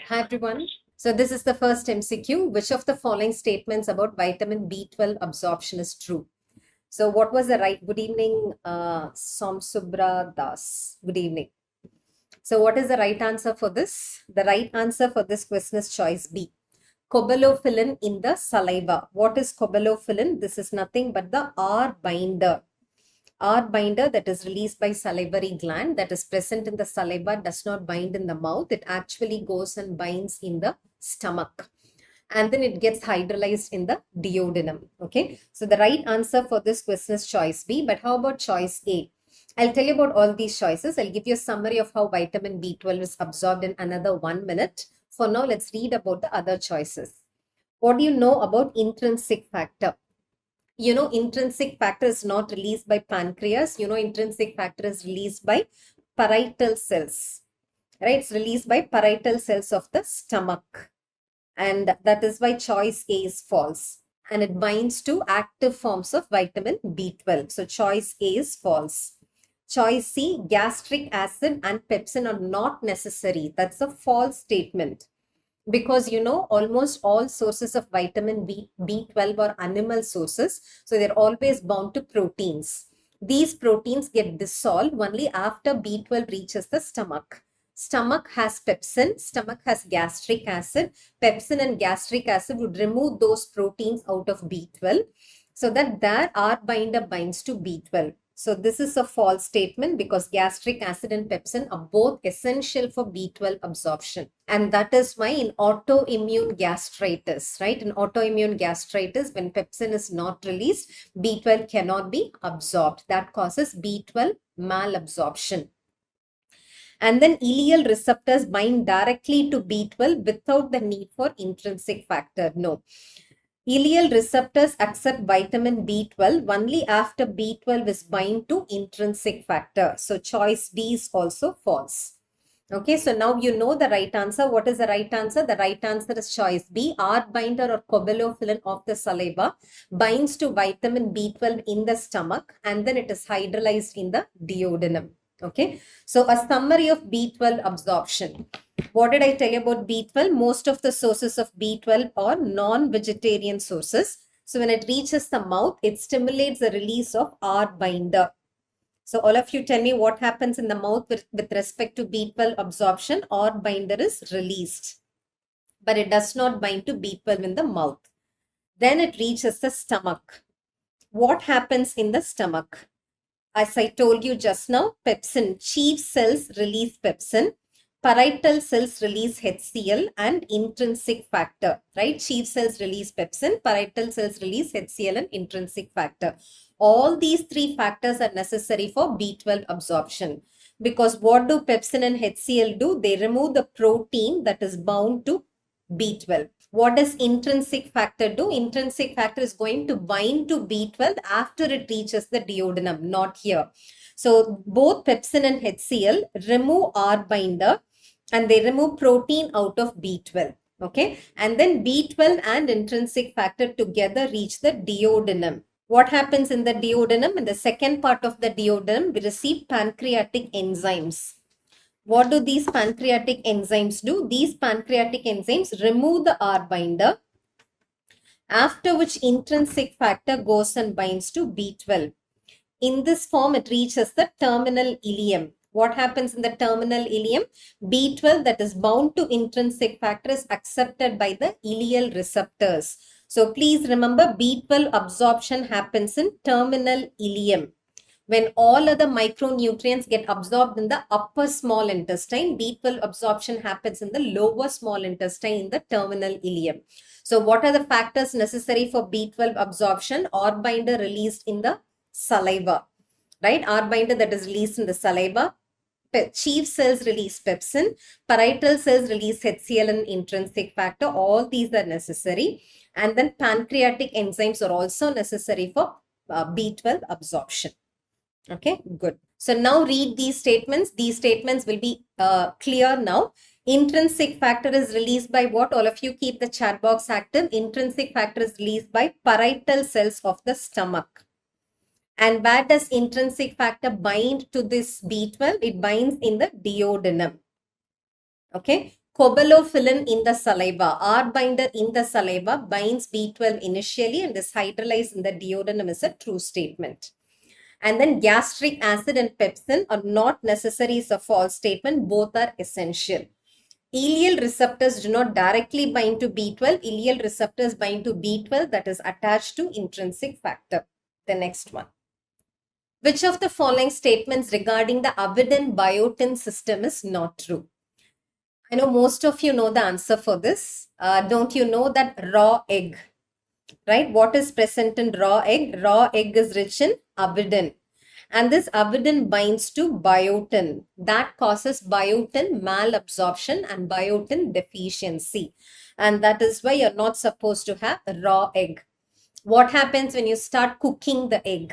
Hi everyone. So this is the first MCQ. Which of the following statements about vitamin B12 absorption is true? So what was the right? Good evening, Somsubra Das. Good evening. So what is the right answer for this? The right answer for this question is choice B. Cobalamin in the saliva. What is cobalamin? This is nothing but the R binder. R binder that is released by salivary gland that is present in the saliva does not bind in the mouth. It actually goes and binds in the stomach. And then it gets hydrolyzed in the duodenum. Okay. So the right answer for this question is choice B. But how about choice A? I'll tell you about all these choices. I'll give you a summary of how vitamin B12 is absorbed in another 1 minute. For now, let's read about the other choices. What do you know about intrinsic factor? Intrinsic factor is not released by pancreas. Intrinsic factor is released by parietal cells, right? It's released by parietal cells of the stomach. And that is why choice A is false. And it binds to active forms of vitamin B12. So choice A is false. Choice C, gastric acid and pepsin are not necessary. That's a false statement. Because almost all sources of vitamin B12 are animal sources. So they're always bound to proteins. These proteins get dissolved only after B12 reaches the stomach. Stomach has pepsin, stomach has gastric acid. Pepsin and gastric acid would remove those proteins out of B12 so that their R binder binds to B12. So this is a false statement because gastric acid and pepsin are both essential for B12 absorption. And that is why in autoimmune gastritis, right? In autoimmune gastritis, when pepsin is not released, B12 cannot be absorbed. That causes B12 malabsorption. And then ileal receptors bind directly to B12 without the need for intrinsic factor. No. Ileal receptors accept vitamin B12 only after B12 is bind to intrinsic factor. So choice D is also false. Okay, so now you know the right answer. What is the right answer? The right answer is choice B. R binder or cobalamin of the saliva binds to vitamin B12 in the stomach and then it is hydrolyzed in the duodenum. Okay, so a summary of B12 absorption. What did I tell you about B12? Most of the sources of B12 are non-vegetarian sources. So when it reaches the mouth, it stimulates the release of R binder. So all of you tell me what happens in the mouth with respect to B12 absorption. R binder is released, but it does not bind to B12 in the mouth. Then it reaches the stomach. What happens in the stomach? As I told you just now, pepsin, chief cells release pepsin. Parietal cells release HCl and intrinsic factor, right? Chief cells release pepsin, parietal cells release HCl and intrinsic factor. All these three factors are necessary for B12 absorption. Because what do pepsin and HCl do? They remove the protein that is bound to B12. What does intrinsic factor do? Intrinsic factor is going to bind to B12 after it reaches the duodenum, not here. So both pepsin and HCl remove R binder and they remove protein out of B12. Okay. And then B12 and intrinsic factor together reach the duodenum. What happens in the duodenum? In the second part of the duodenum, we receive pancreatic enzymes. What do these pancreatic enzymes do? These pancreatic enzymes remove the R binder, after which intrinsic factor goes and binds to B12. In this form, it reaches the terminal ileum. What happens in the terminal ileum? B12 that is bound to intrinsic factor is accepted by the ileal receptors. So please remember, B12 absorption happens in terminal ileum. When all other micronutrients get absorbed in the upper small intestine, B12 absorption happens in the lower small intestine in the terminal ileum. So what are the factors necessary for B12 absorption? R binder released in the saliva, right? R binder that is released in the saliva. Chief cells release pepsin. Parietal cells release HCl and intrinsic factor. All these are necessary. And then pancreatic enzymes are also necessary for B12 absorption. Okay, good. So now read these statements. These statements will be clear now. Intrinsic factor is released by what? All of you keep the chat box active. Intrinsic factor is released by parietal cells of the stomach. And where does intrinsic factor bind to this B12? It binds in the duodenum. Okay. Cobalamin in the saliva, R binder in the saliva binds B12 initially and is hydrolyzed in the duodenum is a true statement. And then gastric acid and pepsin are not necessary is a false statement. Both are essential. Ileal receptors do not directly bind to B12. Ileal receptors bind to B12 that is attached to intrinsic factor. The next one. Which of the following statements regarding the Avidin-biotin system is not true? I know most of you know the answer for this. Don't you know that raw egg, right? What is present in raw egg? Raw egg is rich in avidin. And this avidin binds to biotin. That causes biotin malabsorption and biotin deficiency. And that is why you're not supposed to have raw egg. What happens when you start cooking the egg?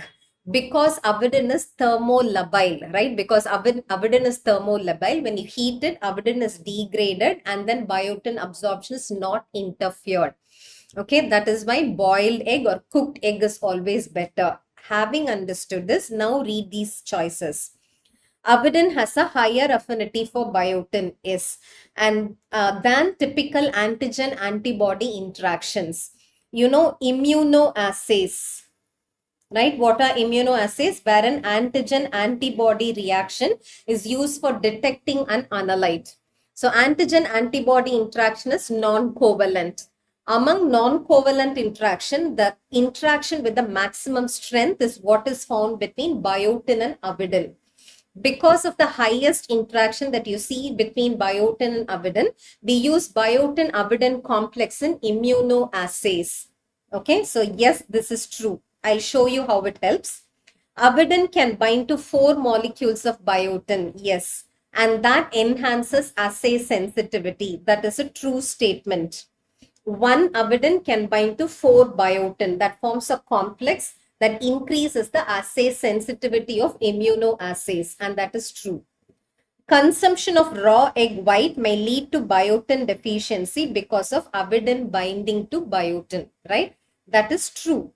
Because avidin is thermolabile, right? Because avidin is thermolabile. When you heat it, avidin is degraded and then biotin absorption is not interfered. Okay, that is why boiled egg or cooked egg is always better. Having understood this, now read these choices. Avidin has a higher affinity for biotin, yes, and than typical antigen-antibody interactions. You know, immunoassays, right? What are immunoassays? Where an antigen-antibody reaction is used for detecting an analyte. So antigen-antibody interaction is non-covalent. Among non-covalent interaction, the interaction with the maximum strength is what is found between biotin and avidin. Because of the highest interaction that you see between biotin and avidin, we use biotin-avidin complex in immunoassays. Okay, so yes, this is true. I'll show you how it helps. Avidin can bind to 4 molecules of biotin, yes, and that enhances assay sensitivity. That is a true statement. 1 avidin can bind to 4 biotin. That forms a complex that increases the assay sensitivity of immunoassays, and that is true. Consumption of raw egg white may lead to biotin deficiency because of avidin binding to biotin, right? That is true.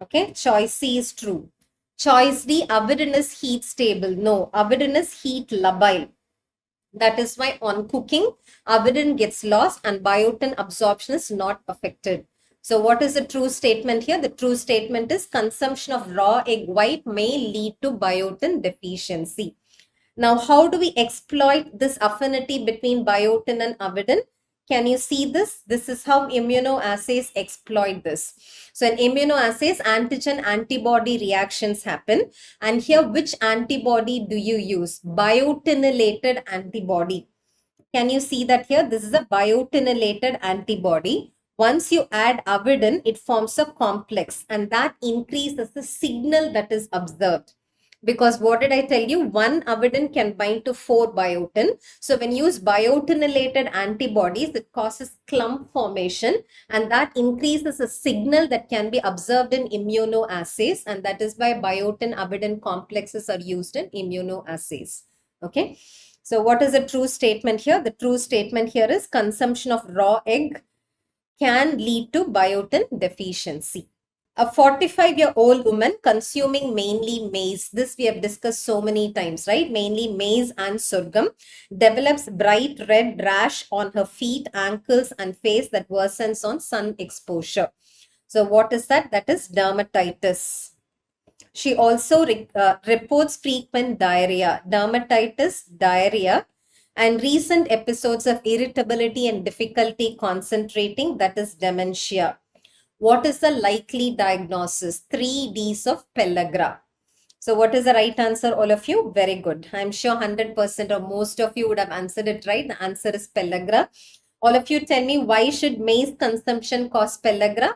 Okay, choice C is true. Choice D, avidin is heat stable. No, avidin is heat labile. That is why on cooking, avidin gets lost and biotin absorption is not affected. So what is the true statement here? The true statement is consumption of raw egg white may lead to biotin deficiency. Now, how do we exploit this affinity between biotin and avidin? Can you see this? This is how immunoassays exploit this. So in immunoassays, antigen-antibody reactions happen. And here, which antibody do you use? Biotinylated antibody. Can you see that here? This is a biotinylated antibody. Once you add avidin, it forms a complex and that increases the signal that is observed. Because what did I tell you? 1 avidin can bind to 4 biotin. So when you use biotinylated antibodies, it causes clump formation and that increases a signal that can be observed in immunoassays, and that is why biotin avidin complexes are used in immunoassays. Okay. So what is the true statement here? The true statement here is consumption of raw egg can lead to biotin deficiency. A 45-year-old woman consuming mainly maize, this we have discussed so many times, right? Mainly maize and sorghum, develops bright red rash on her feet, ankles and face that worsens on sun exposure. So what is that? That is dermatitis. She also reports frequent diarrhea, dermatitis, diarrhea, and recent episodes of irritability and difficulty concentrating, that is dementia. What is the likely diagnosis? 3 Ds of Pellagra. So what is the right answer, all of you? Very good. I'm sure 100% or most of you would have answered it right. The answer is Pellagra. All of you tell me, why should maize consumption cause Pellagra?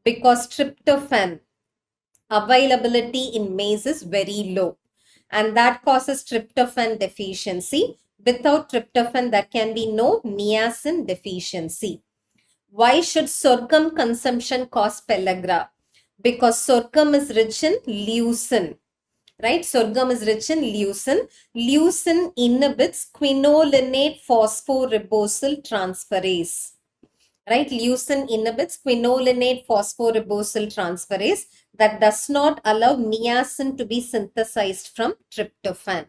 Because tryptophan availability in maize is very low. And that causes tryptophan deficiency. Without tryptophan, there can be no niacin deficiency. Why should sorghum consumption cause Pellagra? Because sorghum is rich in leucin, right? Sorghum is rich in leucin. Leucin inhibits quinolinate phosphoribosyl transferase, right? Leucin inhibits quinolinate phosphoribosyl transferase that does not allow niacin to be synthesized from tryptophan.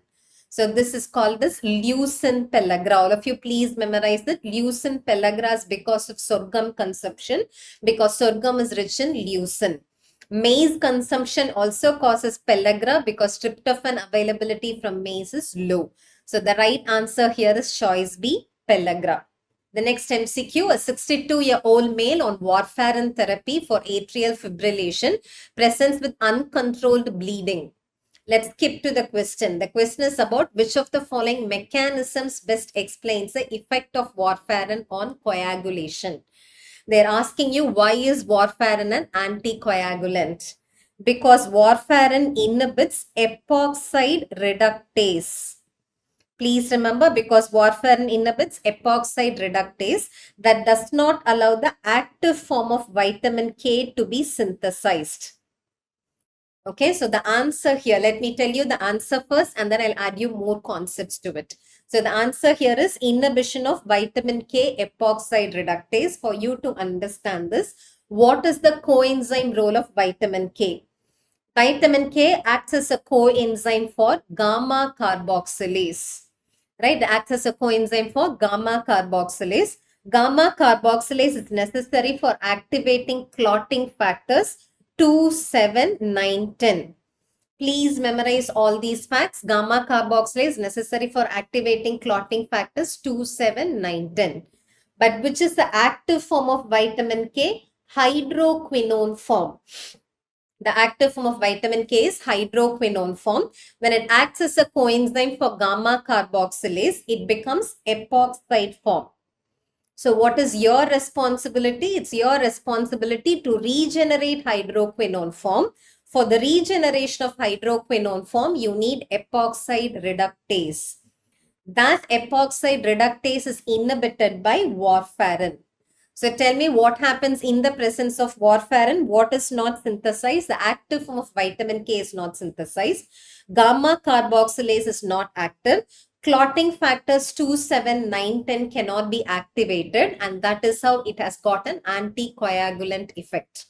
So this is called as leucine pellagra. All of you please memorize that. Leucine pellagra is because of sorghum consumption, because sorghum is rich in leucine. Maize consumption also causes pellagra because tryptophan availability from maize is low. So the right answer here is choice B, pellagra. The next MCQ, a 62-year-old male on warfarin therapy for atrial fibrillation presents with uncontrolled bleeding. Let's skip to the question. The question is about which of the following mechanisms best explains the effect of warfarin on coagulation. They're asking you, why is warfarin an anticoagulant? Because warfarin inhibits epoxide reductase. Please remember, because warfarin inhibits epoxide reductase, that does not allow the active form of vitamin K to be synthesized. Okay, so the answer here, let me tell you the answer first and then I'll add you more concepts to it. So the answer here is inhibition of vitamin K epoxide reductase. For you to understand this, what is the coenzyme role of vitamin K? Vitamin K acts as a coenzyme for gamma carboxylase. Right, it acts as a coenzyme for gamma carboxylase. Gamma carboxylase is necessary for activating clotting factors 2, 7, 9, 10. Please memorize all these facts. Gamma carboxylase is necessary for activating clotting factors 2, 7, 9, 10. But which is the active form of vitamin K? Hydroquinone form. The active form of vitamin K is hydroquinone form. When it acts as a coenzyme for gamma carboxylase, it becomes epoxide form. So what is your responsibility? It's your responsibility to regenerate hydroquinone form. For the regeneration of hydroquinone form, you need epoxide reductase. That epoxide reductase is inhibited by warfarin. So tell me what happens in the presence of warfarin. What is not synthesized? The active form of vitamin K is not synthesized. Gamma carboxylase is not active. Clotting factors 2, 7, 9, 10 cannot be activated, and that is how it has got an anticoagulant effect.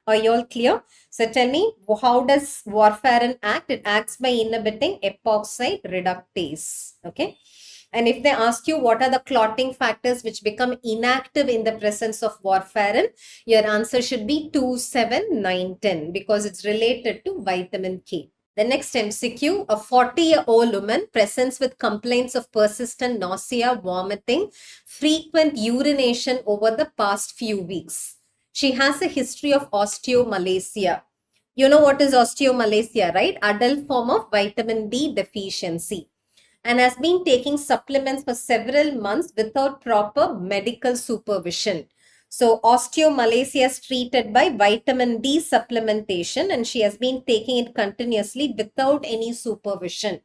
Are you all clear? So tell me, how does warfarin act? It acts by inhibiting epoxide reductase. Okay. And if they ask you what are the clotting factors which become inactive in the presence of warfarin, your answer should be 2, 7, 9, 10 because it's related to vitamin K. The next MCQ, a 40-year-old woman presents with complaints of persistent nausea, vomiting, frequent urination over the past few weeks. She has a history of osteomalacia. You know what is osteomalacia, right? Adult form of vitamin D deficiency. And has been taking supplements for several months without proper medical supervision. So osteomalacia is treated by vitamin D supplementation and she has been taking it continuously without any supervision.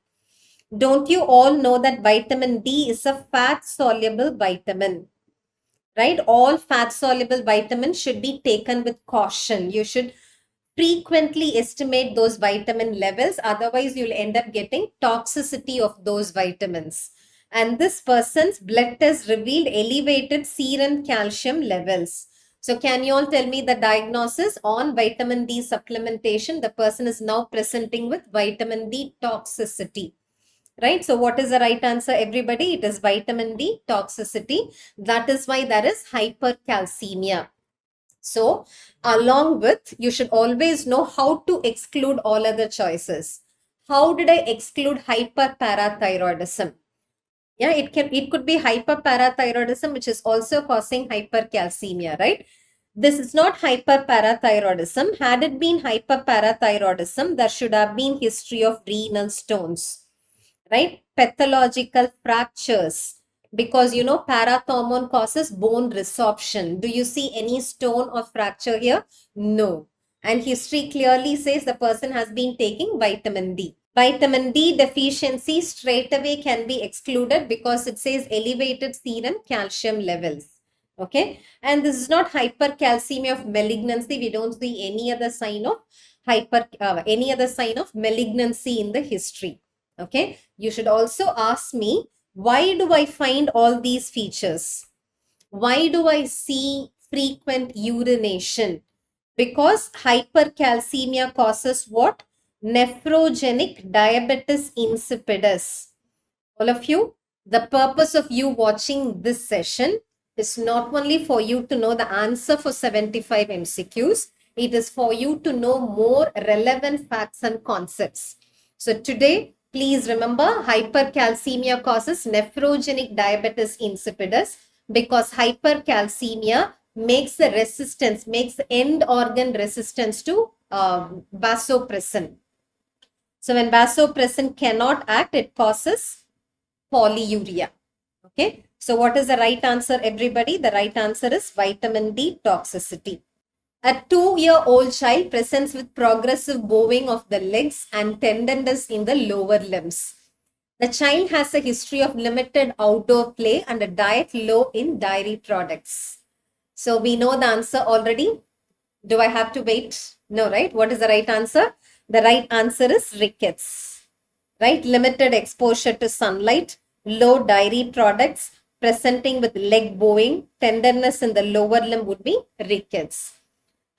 Don't you all know that vitamin D is a fat-soluble vitamin? Right? All fat-soluble vitamins should be taken with caution. You should frequently estimate those vitamin levels. Otherwise, you'll end up getting toxicity of those vitamins. And this person's blood test revealed elevated serum calcium levels. So can you all tell me the diagnosis on vitamin D supplementation? The person is now presenting with vitamin D toxicity. Right? So what is the right answer, everybody? It is vitamin D toxicity. That is why there is hypercalcemia. So along with, you should always know how to exclude all other choices. How did I exclude hyperparathyroidism? Yeah, it could be hyperparathyroidism, which is also causing hypercalcemia, right? This is not hyperparathyroidism. Had it been hyperparathyroidism, there should have been history of renal stones, right? Pathological fractures. Because you know, parathormone causes bone resorption. Do you see any stone or fracture here? No. And history clearly says the person has been taking vitamin D. Vitamin D deficiency straight away can be excluded because it says elevated serum calcium levels. Okay. And this is not hypercalcemia of malignancy. We don't see any other sign of malignancy in the history. Okay. You should also ask me, why do I find all these features? Why do I see frequent urination? Because hypercalcemia causes what? Nephrogenic diabetes insipidus. All of you, the purpose of you watching this session is not only for you to know the answer for 75 MCQs, it is for you to know more relevant facts and concepts. So today, please remember, hypercalcemia causes nephrogenic diabetes insipidus because hypercalcemia makes the resistance, makes the end organ resistance to vasopressin. So when vasopressin cannot act, it causes polyuria. Okay. So what is the right answer, everybody? The right answer is vitamin D toxicity. A 2-year-old child presents with progressive bowing of the legs and tenderness in the lower limbs. The child has a history of limited outdoor play and a diet low in dairy products. So we know the answer already. Do I have to wait? No, right? What is the right answer? The right answer is rickets. Right? Limited exposure to sunlight, low dairy products, presenting with leg bowing, tenderness in the lower limb would be rickets.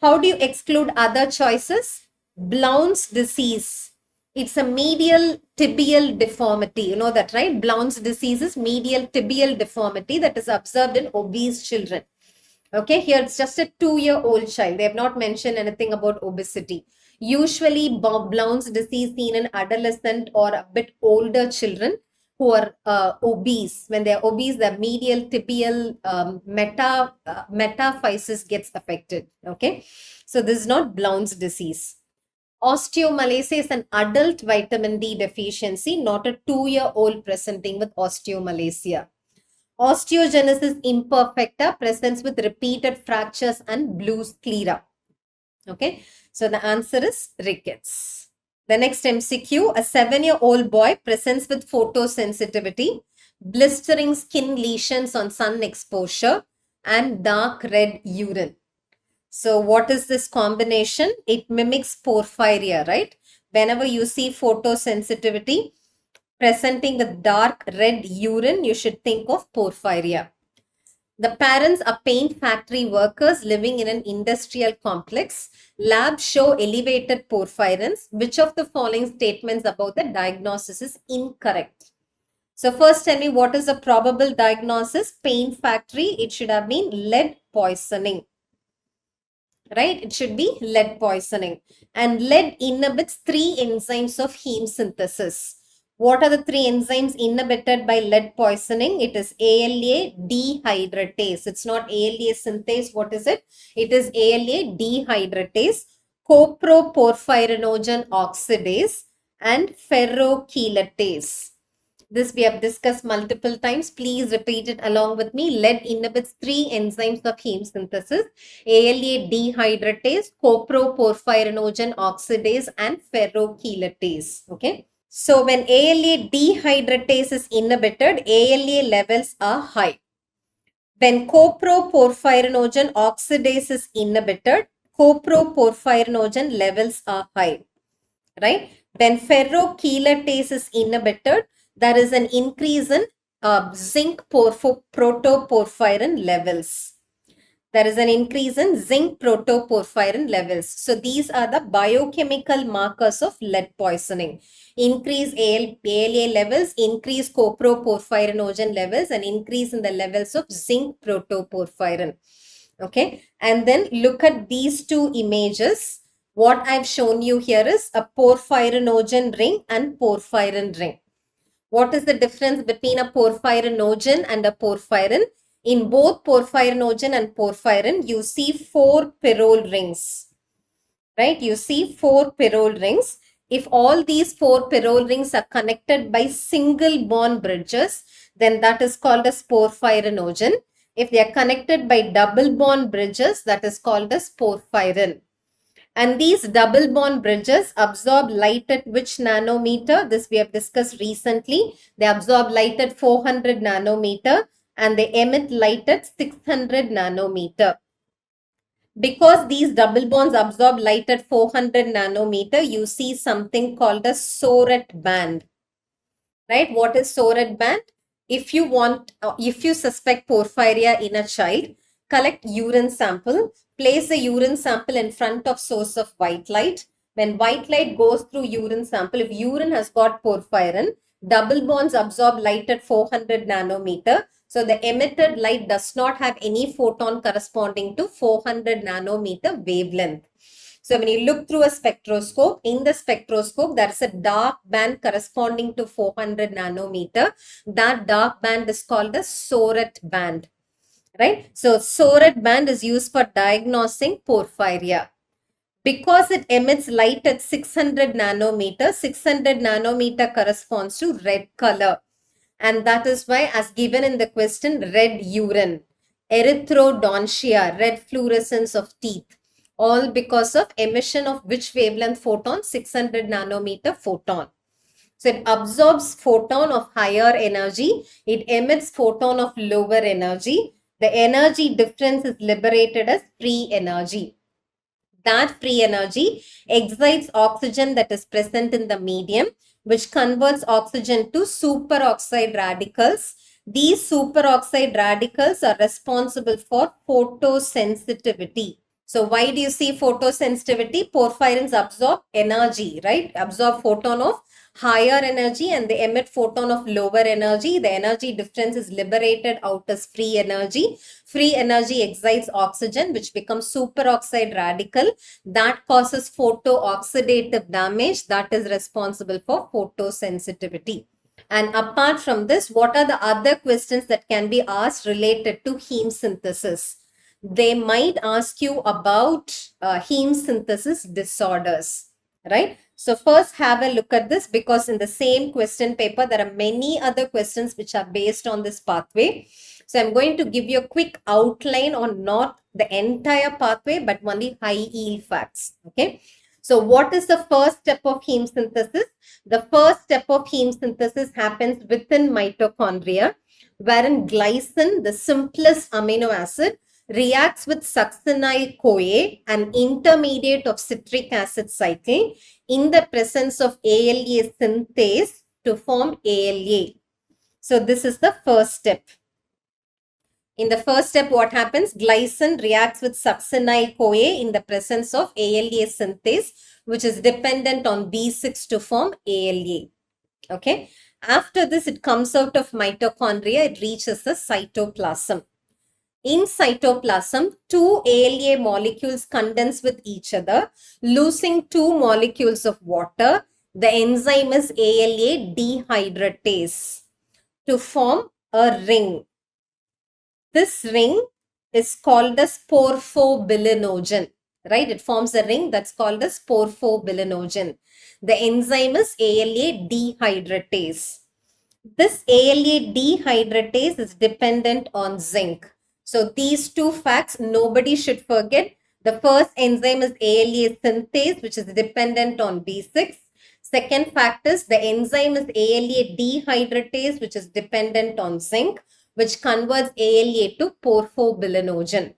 How do you exclude other choices? Blount's disease. It's a medial tibial deformity. You know that, right? Blount's disease is medial tibial deformity that is observed in obese children. Okay, here it's just a 2-year-old child. They have not mentioned anything about obesity. Usually, Blount's disease seen in adolescent or a bit older children who are obese. When they are obese, the medial tibial metaphysis gets affected. Okay, so this is not Blount's disease. Osteomalacia is an adult vitamin D deficiency, not a 2-year-old presenting with osteomalacia. Osteogenesis imperfecta presents with repeated fractures and blue sclera. Okay, so the answer is rickets. The next MCQ, a 7-year-old boy presents with photosensitivity, blistering skin lesions on sun exposure, and dark red urine. So what is this combination? It mimics porphyria, right? Whenever you see photosensitivity presenting with dark red urine, you should think of porphyria. The parents are paint factory workers living in an industrial complex. Labs show elevated porphyrins. Which of the following statements about the diagnosis is incorrect? So first tell me, what is the probable diagnosis? Paint factory, it should have been lead poisoning. Right? It should be lead poisoning. And lead inhibits 3 enzymes of heme synthesis. What are the 3 enzymes inhibited by lead poisoning? It is ALA dehydratase. It's not ALA synthase. What is it? It is ALA dehydratase, coproporphyrinogen oxidase, and ferrochelatase. This we have discussed multiple times. Please repeat it along with me. Lead inhibits 3 enzymes of heme synthesis: ALA dehydratase, coproporphyrinogen oxidase, and ferrochelatase. Okay. So when ALA dehydratase is inhibited, ALA levels are high. When coproporphyrinogen oxidase is inhibited, coproporphyrinogen levels are high. Right? When ferrochelatase is inhibited, there is an increase in zinc protoporphyrin levels. There is an increase in zinc protoporphyrin levels. So these are the biochemical markers of lead poisoning. Increase ALA levels, increase coproporphyrinogen levels, and increase in the levels of zinc protoporphyrin. Okay, and then look at these 2 images. What I've shown you here is a porphyrinogen ring and porphyrin ring. What is the difference between a porphyrinogen and a porphyrin? In both porphyrinogen and porphyrin, you see 4 pyrrole rings. Right? You see 4 pyrrole rings. If all these 4 pyrrole rings are connected by single bond bridges, then that is called as porphyrinogen. If they are connected by double bond bridges, that is called as porphyrin. And these double bond bridges absorb light at which nanometer? This we have discussed recently. They absorb light at 400 nanometer and they emit light at 600 nanometer. Because these double bonds absorb light at 400 nanometer, you see something called a Soret band. Right? What is Soret band? If you suspect porphyria in a child, collect urine sample, place the urine sample in front of source of white light. When white light goes through urine sample, if urine has got porphyrin, Double bonds absorb light at 400 nanometer. So the emitted light does not have any photon corresponding to 400 nanometer wavelength. So when you look through a spectroscope, in the spectroscope, there is a dark band corresponding to 400 nanometer. That dark band is called the Soret band, right? So Soret band is used for diagnosing porphyria. Because it emits light at 600 nanometer, 600 nanometer corresponds to red color. And that is why, as given in the question, red urine, erythrodontia, red fluorescence of teeth, all because of emission of which wavelength photon? 600 nanometer photon. So it absorbs photon of higher energy, it emits photon of lower energy. The energy difference is liberated as free energy. That free energy excites oxygen that is present in the medium, which converts oxygen to superoxide radicals. These superoxide radicals are responsible for photosensitivity. So why do you see photosensitivity? Porphyrins absorb energy, right? Absorb photon of higher energy and they emit photon of lower energy. The energy difference is liberated out as free energy. Free energy excites oxygen, which becomes superoxide radical. That causes photooxidative damage. That is responsible for photosensitivity. And apart from this, what are the other questions that can be asked related to heme synthesis? They might ask you about heme synthesis disorders, right? So first have a look at this, because in the same question paper, there are many other questions which are based on this pathway. So I'm going to give you a quick outline on not the entire pathway, but only high yield facts, okay? So what is the first step of heme synthesis? The first step of heme synthesis happens within mitochondria, wherein glycine, the simplest amino acid, reacts with succinyl-CoA, an intermediate of citric acid cycle, in the presence of ALA synthase to form ALA. So this is the first step. In the first step, what happens? Glycine reacts with succinyl-CoA in the presence of ALA synthase, which is dependent on B6 to form ALA. Okay. After this, it comes out of mitochondria. It reaches the cytoplasm. In cytoplasm, two ALA molecules condense with each other, losing two molecules of water. The enzyme is ALA dehydratase to form a ring. This ring is called as porphobilinogen, right? It forms a ring that's called as porphobilinogen. The enzyme is ALA dehydratase. This ALA dehydratase is dependent on zinc. So these two facts nobody should forget. The first enzyme is ALA synthase, which is dependent on B6. Second fact is the enzyme is ALA dehydratase, which is dependent on zinc, which converts ALA to porphobilinogen.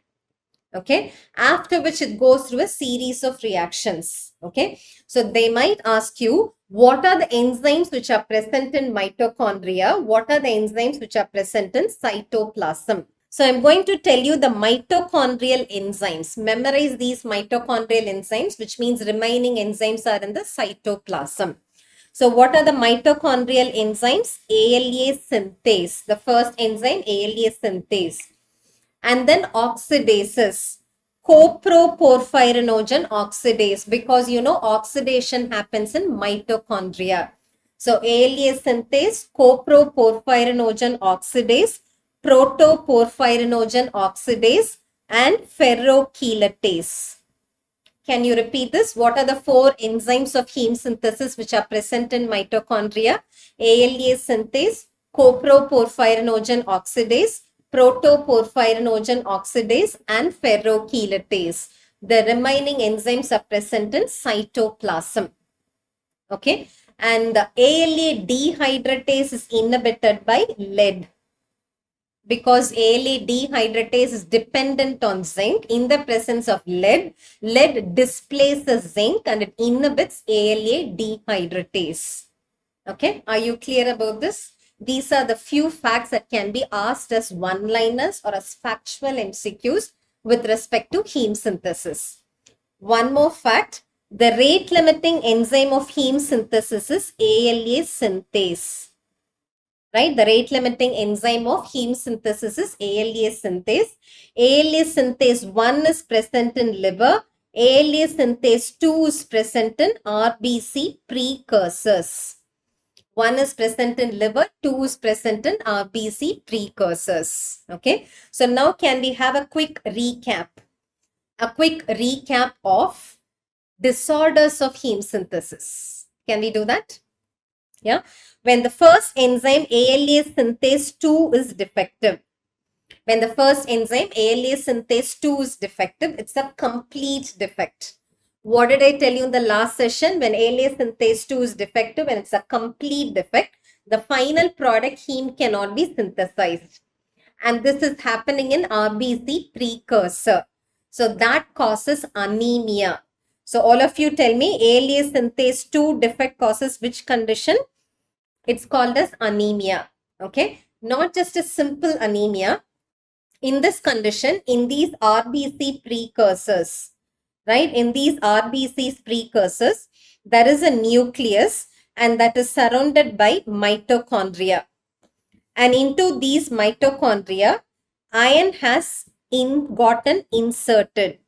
Okay. After which it goes through a series of reactions. Okay. So they might ask you, what are the enzymes which are present in mitochondria? What are the enzymes which are present in cytoplasm? So I'm going to tell you the mitochondrial enzymes. Memorize these mitochondrial enzymes, which means remaining enzymes are in the cytoplasm. So what are the mitochondrial enzymes? ALA synthase. The first enzyme, ALA synthase. And then oxidases. Coproporphyrinogen oxidase, because you know oxidation happens in mitochondria. So ALA synthase, coproporphyrinogen oxidase, protoporphyrinogen oxidase, and ferrochelatase. Can you repeat this? What are the four enzymes of heme synthesis which are present in mitochondria? ALA synthase, coproporphyrinogen oxidase, protoporphyrinogen oxidase, and ferrochelatase. The remaining enzymes are present in cytoplasm. Okay. And the ALA dehydratase is inhibited by lead, because ALA dehydratase is dependent on zinc. In the presence of lead, lead displaces zinc and it inhibits ALA dehydratase. Okay, are you clear about this? These are the few facts that can be asked as one-liners or as factual MCQs with respect to heme synthesis. One more fact, the rate-limiting enzyme of heme synthesis is ALA synthase. right? The rate limiting enzyme of heme synthesis is ALA synthase. ALA synthase 1 is present in liver. ALA synthase 2 is present in RBC precursors. 1 is present in liver, 2 is present in RBC precursors. Okay. So now can we have a quick recap? A quick recap of disorders of heme synthesis. Can we do that? Yeah. When the first enzyme ALA synthase 2 is defective. When the first enzyme ALA synthase 2 is defective, it's a complete defect. What did I tell you in the last session? When ALA synthase 2 is defective and it's a complete defect, the final product heme cannot be synthesized. And this is happening in RBC precursor. So that causes anemia. So all of you tell me ALA synthase 2 defect causes which condition? It's called as anemia. Okay. Not just a simple anemia. In this condition, in these RBC precursors, right? In these RBC precursors, there is a nucleus and that is surrounded by mitochondria. And into these mitochondria, iron has gotten inserted.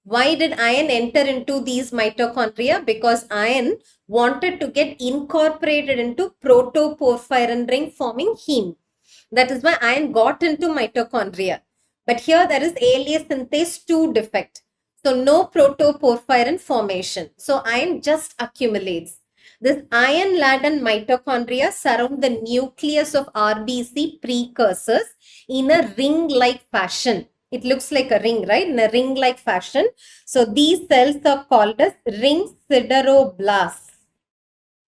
Why did iron enter into these mitochondria? Because iron wanted to get incorporated into protoporphyrin ring forming heme. That is why iron got into mitochondria. But here there is ALA synthase 2 defect. So no protoporphyrin formation. So iron just accumulates. This iron-laden mitochondria surround the nucleus of RBC precursors in a ring-like fashion. It looks like a ring, right? In a ring-like fashion. So these cells are called as ring sideroblasts.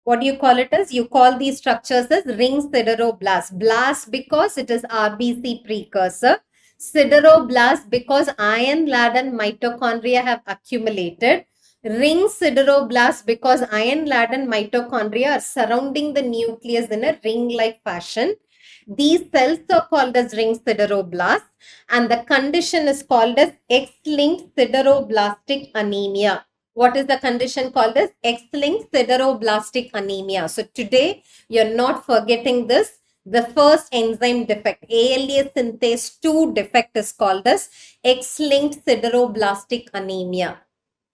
What do you call it as? You call these structures as ring sideroblast. Blast because it is RBC precursor. Sideroblast because iron-laden mitochondria have accumulated. Ring sideroblast because iron-laden mitochondria are surrounding the nucleus in a ring-like fashion. These cells are called as ring sideroblasts and the condition is called as X-linked sideroblastic anemia. What is the condition called as X-linked sideroblastic anemia? So today you're not forgetting this. The first enzyme defect, ALA synthase 2 defect is called as X-linked sideroblastic anemia.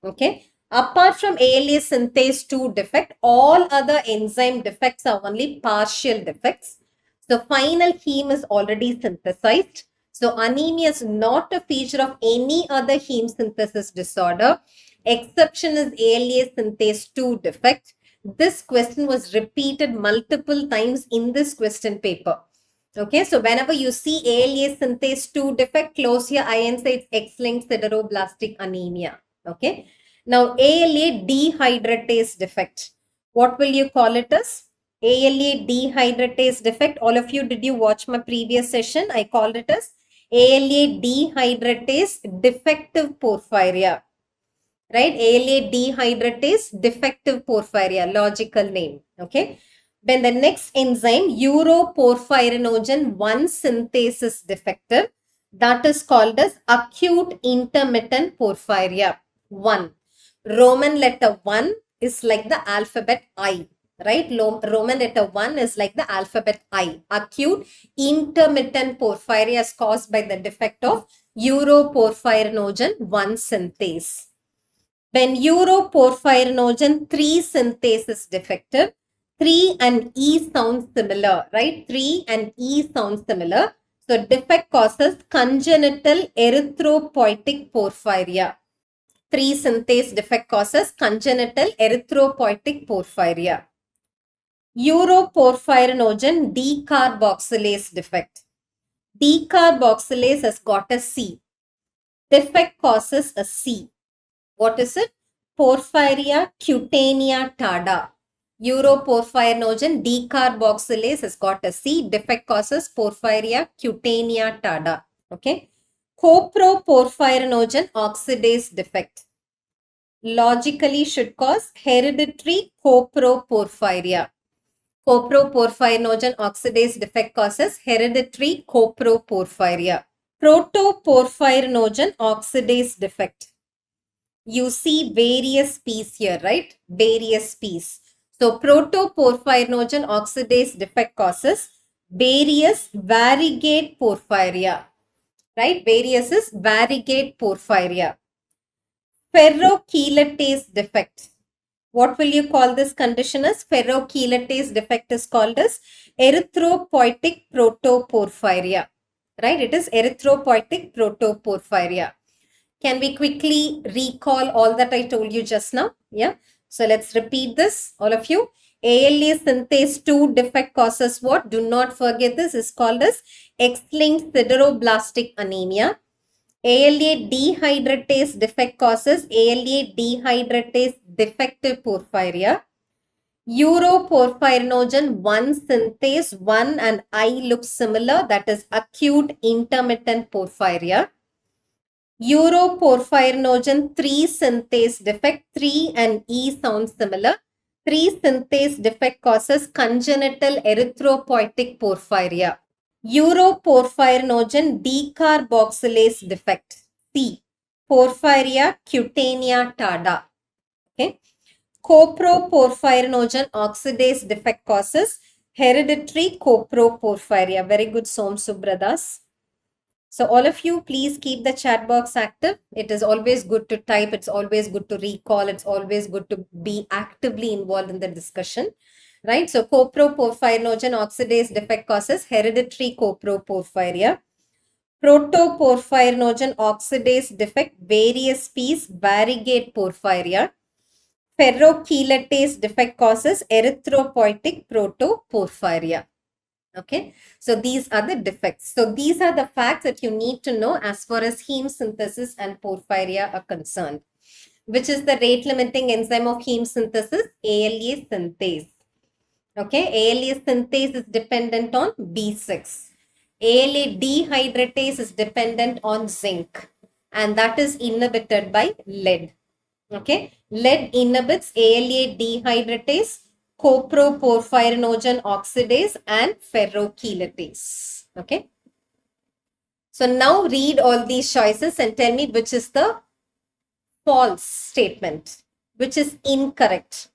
Okay. Apart from ALA synthase 2 defect, all other enzyme defects are only partial defects. So final heme is already synthesized. So anemia is not a feature of any other heme synthesis disorder. Exception is ALA synthase 2 defect. This question was repeated multiple times in this question paper. Okay, so whenever you see ALA synthase 2 defect, close your eye and say it's X-linked sideroblastic anemia. Okay, now ALA dehydratase defect. What will you call it as? ALA dehydratase defect. All of you, did you watch my previous session? I called it as ALA dehydratase defective porphyria. Right? ALA dehydratase defective porphyria, logical name. Okay. Then the next enzyme, uroporphyrinogen 1 synthase is defective. That is called as acute intermittent porphyria 1. Roman letter 1 is like the alphabet I. Right? Roman letter 1 is like the alphabet I. Acute intermittent porphyria is caused by the defect of uroporphyrinogen 1 synthase. When uroporphyrinogen 3 synthase is defective, 3 and E sound similar, right? 3 and E sound similar. So defect causes congenital erythropoietic porphyria. 3 synthase defect causes congenital erythropoietic porphyria. Uroporphyrinogen decarboxylase defect. Decarboxylase has got a C. Defect causes a C. What is it? Porphyria cutanea tarda. Uroporphyrinogen decarboxylase has got a C. Defect causes Porphyria cutanea tarda. Okay. Coproporphyrinogen oxidase defect. Logically should cause hereditary coproporphyria. Coproporphyrinogen oxidase defect causes hereditary coproporphyria. Protoporphyrinogen oxidase defect. You see various P's here, right? Various P's. So protoporphyrinogen oxidase defect causes various variegate porphyria, right? Various is variegate porphyria. Ferrochelatase defect. What will you call this condition as? Ferrochelatase defect is called as erythropoietic protoporphyria, right? It is erythropoietic protoporphyria. Can we quickly recall all that I told you just now? Yeah. So let's repeat this, all of you. ALA synthase 2 defect causes what? Do not forget this is called as X-linked sideroblastic anemia. ALA dehydratase defect causes ALA dehydratase defective porphyria. Uroporphyrinogen 1 synthase 1 and I look similar, that is acute intermittent porphyria. Uroporphyrinogen 3 synthase defect, 3 and E sound similar. 3 synthase defect causes congenital erythropoietic porphyria. Uroporphyrinogen decarboxylase defect, C. Porphyria cutanea tarda. Okay. Coproporphyrinogen oxidase defect causes hereditary coproporphyria. Very good, Som Subradas. So all of you, please keep the chat box active. It is always good to type. It's always good to recall. It's always good to be actively involved in the discussion, right? So coproporphyrinogen oxidase defect causes hereditary coproporphyria. Protoporphyrinogen oxidase defect, various P's, variegate porphyria. Ferrochelatase defect causes erythropoietic protoporphyria. Okay, so these are the defects. So these are the facts that you need to know as far as heme synthesis and porphyria are concerned. Which is the rate limiting enzyme of heme synthesis? ALA synthase. Okay, ALA synthase is dependent on B6. ALA dehydratase is dependent on zinc, and that is inhibited by lead. Okay, lead inhibits ALA dehydratase, coproporphyrinogen oxidase and ferrochelatase. Okay. So now read all these choices and tell me which is the false statement, which is incorrect.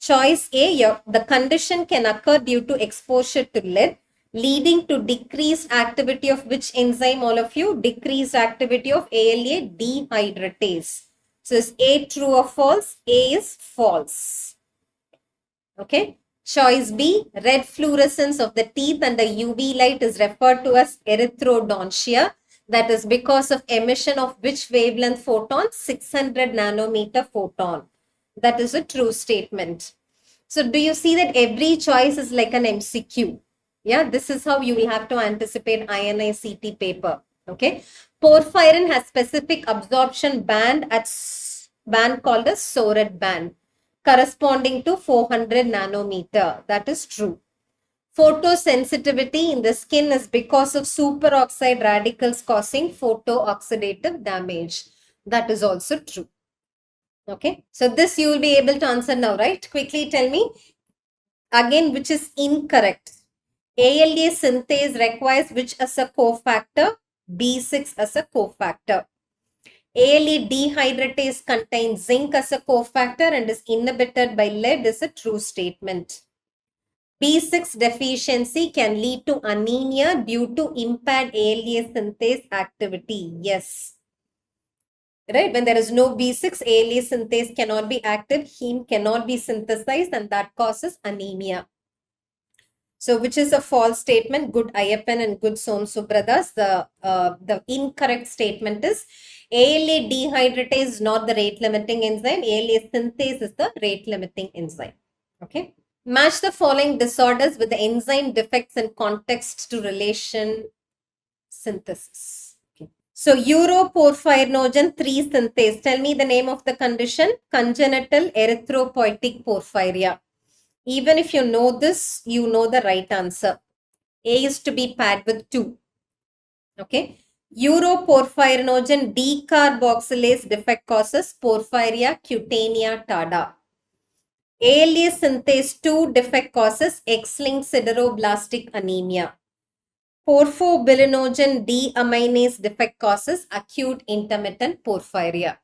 Choice A, the condition can occur due to exposure to lead, leading to decreased activity of which enzyme, all of you? Decreased activity of ALA dehydratase. So is A true or false? A is false. Okay. Choice B, red fluorescence of the teeth under UV light is referred to as erythrodontia. That is because of emission of which wavelength photon? 600 nanometer photon. That is a true statement. So do you see that every choice is like an MCQ? Yeah, this is how you will have to anticipate INI-CET paper. Okay. Porphyrin has specific absorption band at band called as Soret band, corresponding to 400 nanometer. That is true. Photosensitivity in the skin is because of superoxide radicals causing photooxidative damage. That is also true. Okay. So this you will be able to answer now, right? Quickly tell me again which is incorrect. ALA synthase requires which as a cofactor? B6 as a cofactor. ALA dehydratase contains zinc as a cofactor and is inhibited by lead is a true statement. B6 deficiency can lead to anemia due to impaired ALA synthase activity. Yes. Right? When there is no B6, ALA synthase cannot be active, heme cannot be synthesized, and that causes anemia. So, which is a false statement? Good Ayappan and good Som Subradas. The incorrect statement is ALA dehydratase is not the rate limiting enzyme. ALA synthase is the rate limiting enzyme. Okay. Match the following disorders with the enzyme defects in context to relation synthesis. Okay. So, uroporphyrinogen 3 synthase. Tell me the name of the condition. Congenital erythropoietic porphyria. Even if you know this, you know the right answer. A is to be paired with 2. Okay. Uroporphyrinogen decarboxylase defect causes porphyria cutanea tarda. ALA synthase 2 defect causes X-linked sideroblastic anemia. Porphobilinogen deaminase defect causes acute intermittent porphyria.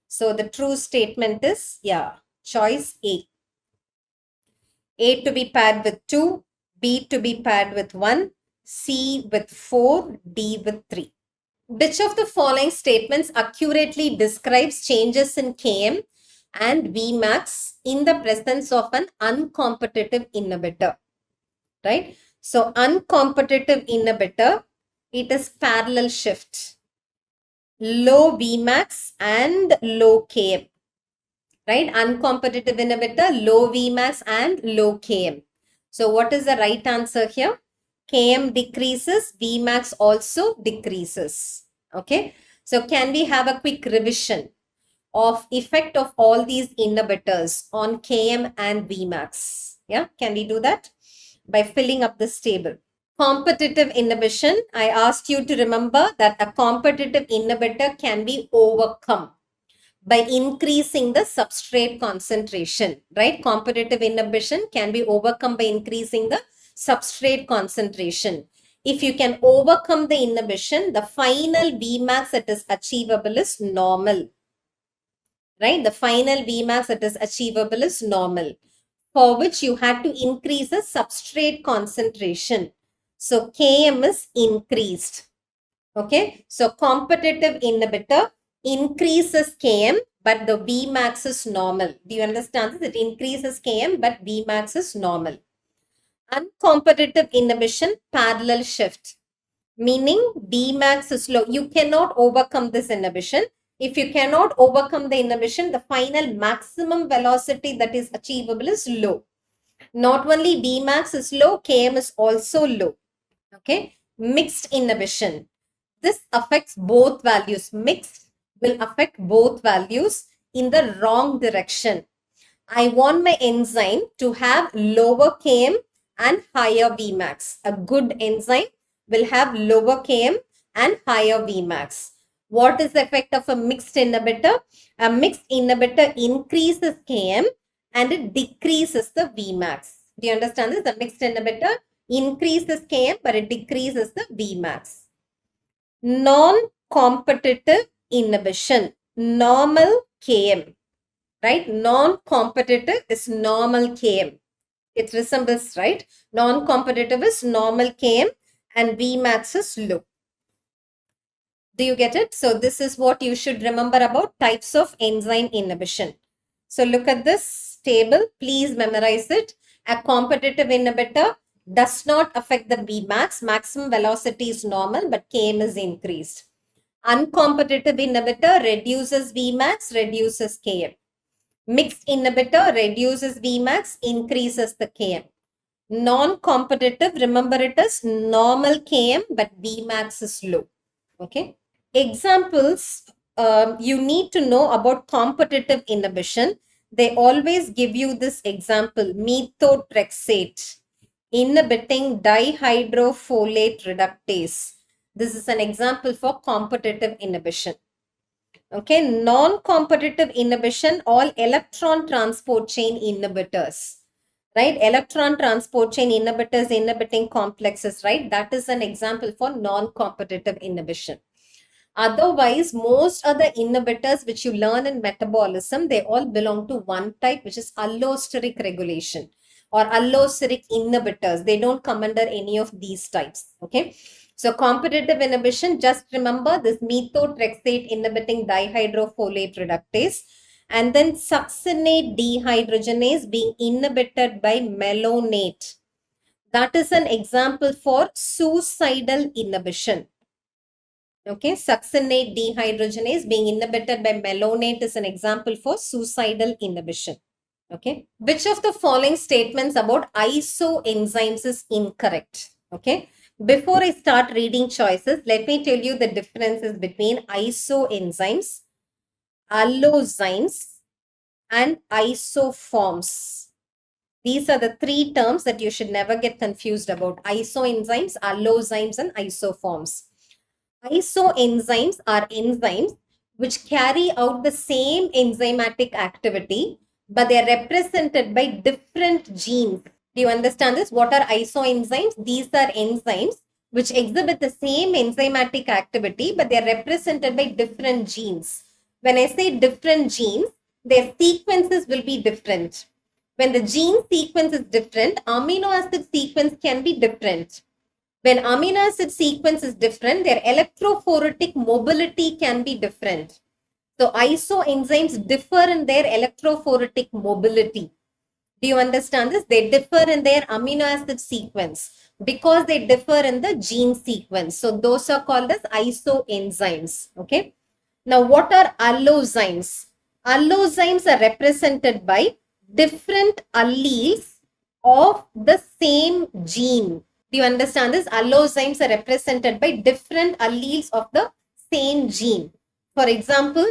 So the true statement is, yeah, choice A. A to be paired with 2, B to be paired with 1, C with 4, D with 3. Which of the following statements accurately describes changes in Km and Vmax in the presence of an uncompetitive inhibitor? Right? So, uncompetitive inhibitor, it is parallel shift, low Vmax and low Km. Right? Uncompetitive inhibitor, low Vmax and low Km. So, what is the right answer here? Km decreases, Vmax also decreases. Okay. So, can we have a quick revision of effect of all these inhibitors on Km and Vmax? Yeah. Can we do that? By filling up this table. Competitive inhibition, I asked you to remember that a competitive inhibitor can be overcome by increasing the substrate concentration, right? Competitive inhibition can be overcome by increasing the substrate concentration. If you can overcome the inhibition, the final Vmax that is achievable is normal, right? The final Vmax that is achievable is normal, for which you had to increase the substrate concentration. So Km is increased. Okay, so competitive inhibitor increases Km, but the Vmax is normal. Do you understand this? It increases Km, but Vmax is normal. Uncompetitive inhibition, parallel shift, meaning Vmax is low. You cannot overcome this inhibition. If you cannot overcome the inhibition, the final maximum velocity that is achievable is low. Not only Vmax is low, Km is also low. Okay, mixed inhibition. This affects both values. Mixed will affect both values in the wrong direction. I want my enzyme to have lower Km and higher Vmax. A good enzyme will have lower Km and higher Vmax. What is the effect of a mixed inhibitor? A mixed inhibitor increases Km and it decreases the Vmax. Do you understand this? The mixed inhibitor increases Km but it decreases the Vmax. Non-competitive inhibition, normal Km, right? Non-competitive is normal Km. It resembles, right? Non-competitive is normal Km and Vmax is low. Do you get it? So this is what you should remember about types of enzyme inhibition. So look at this table. Please memorize it. A competitive inhibitor does not affect the Vmax. Maximum velocity is normal, but Km is increased. Uncompetitive inhibitor reduces Vmax, reduces Km. Mixed inhibitor reduces Vmax, increases the Km. Non-competitive, remember it is normal Km, but Vmax is low. Okay. Examples you need to know about competitive inhibition. They always give you this example, methotrexate, inhibiting dihydrofolate reductase. This is an example for competitive inhibition. Okay, non-competitive inhibition, all electron transport chain inhibitors, right? Electron transport chain inhibitors inhibiting complexes, right? That is an example for non-competitive inhibition. Otherwise, most other inhibitors which you learn in metabolism, they all belong to one type, which is allosteric regulation or allosteric inhibitors. They don't come under any of these types. Okay. So competitive inhibition, just remember this methotrexate inhibiting dihydrofolate reductase, and then succinate dehydrogenase being inhibited by malonate. That is an example for suicidal inhibition. Okay, succinate dehydrogenase being inhibited by malonate is an example for suicidal inhibition. Okay, which of the following statements about isoenzymes is incorrect? Okay, before I start reading choices, let me tell you the differences between isoenzymes, allozymes, and isoforms. These are the three terms that you should never get confused about: isoenzymes, allozymes, and isoforms. Isoenzymes are enzymes which carry out the same enzymatic activity, but they are represented by different genes. Do you understand this? What are isoenzymes? These are enzymes which exhibit the same enzymatic activity, but they are represented by different genes. When I say different genes, their sequences will be different. When the gene sequence is different, amino acid sequence can be different. When amino acid sequence is different, their electrophoretic mobility can be different. So isoenzymes differ in their electrophoretic mobility. Do you understand this? They differ in their amino acid sequence because they differ in the gene sequence. So those are called as isoenzymes. Okay. Now what are allozymes? Allozymes are represented by different alleles of the same gene. Do you understand this? Allozymes are represented by different alleles of the same gene. For example,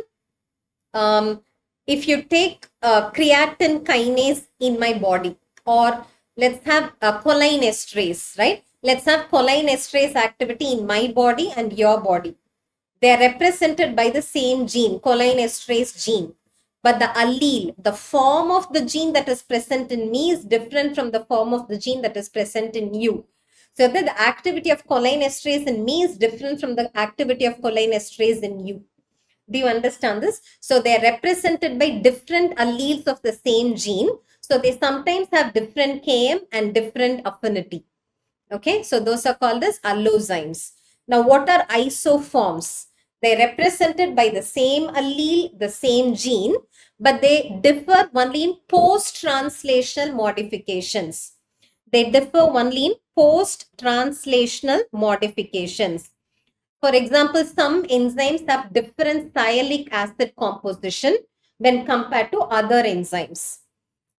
if you take creatine kinase in my body, or let's have choline esterase, right? Let's have choline esterase activity in my body and your body. They are represented by the same gene, choline esterase gene. But the allele, the form of the gene that is present in me is different from the form of the gene that is present in you. So that the activity of choline esterase in me is different from the activity of choline esterase in you. Do you understand this? So they are represented by different alleles of the same gene. So they sometimes have different Km and different affinity. Okay, so those are called as allozymes. Now, what are isoforms? They are represented by the same allele, the same gene, but they differ only in post-translational modifications. They differ only in post-translational modifications. For example, some enzymes have different sialic acid composition when compared to other enzymes,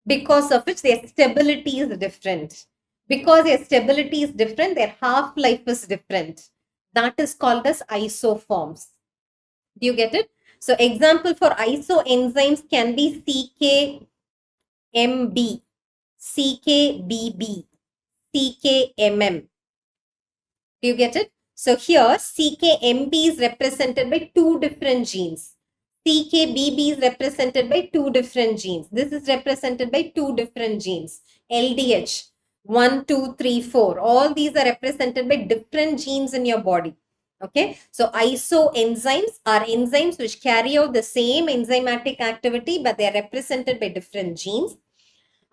because of which their stability is different. Because their stability is different, their half-life is different. That is called as isoforms. Do you get it? So example for isoenzymes can be CKMB, CKBB, CKMM. Do you get it? So here CKMB is represented by two different genes. CKBB is represented by two different genes. This is represented by two different genes. LDH, 1, 2, 3, 4. All these are represented by different genes in your body. Okay. So isoenzymes are enzymes which carry out the same enzymatic activity, but they are represented by different genes.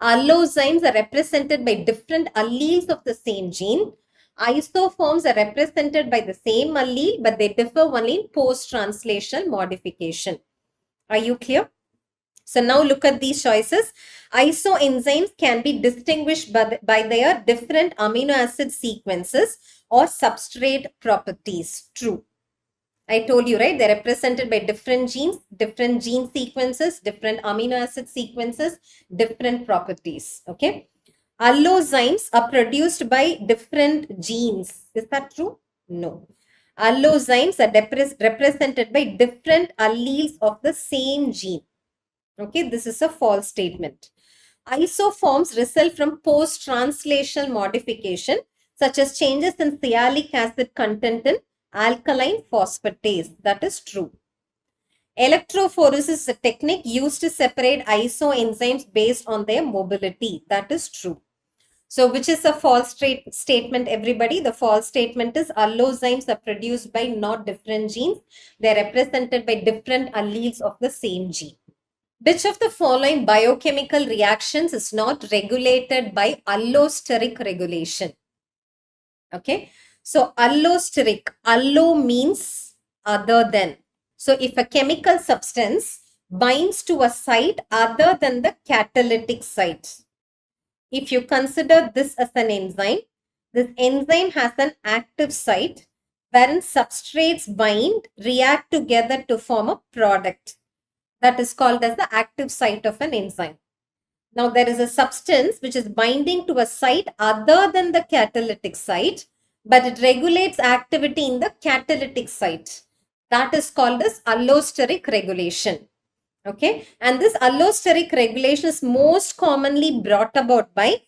Allozymes are represented by different alleles of the same gene. Isoforms are represented by the same allele, but they differ only in post-translational modification. Are you clear? So now look at these choices. Isoenzymes can be distinguished by their different amino acid sequences or substrate properties. True. I told you, right? They're represented by different genes, different gene sequences, different amino acid sequences, different properties. Okay. Allozymes are produced by different genes. Is that true? No. Allozymes are represented by different alleles of the same gene. Okay, this is a false statement. Isoforms result from post-translational modification, such as changes in sialic acid content in alkaline phosphatase. That is true. Electrophoresis is a technique used to separate isoenzymes based on their mobility. That is true. So which is a false statement, everybody? The false statement is allozymes are produced by not different genes. They are represented by different alleles of the same gene. Which of the following biochemical reactions is not regulated by allosteric regulation? Okay. So allosteric, allo means other than. So if a chemical substance binds to a site other than the catalytic site, if you consider this as an enzyme, this enzyme has an active site wherein substrates bind, react together to form a product. That is called as the active site of an enzyme. Now there is a substance which is binding to a site other than the catalytic site, but it regulates activity in the catalytic site. That is called as allosteric regulation. Okay, and this allosteric regulation is most commonly brought about by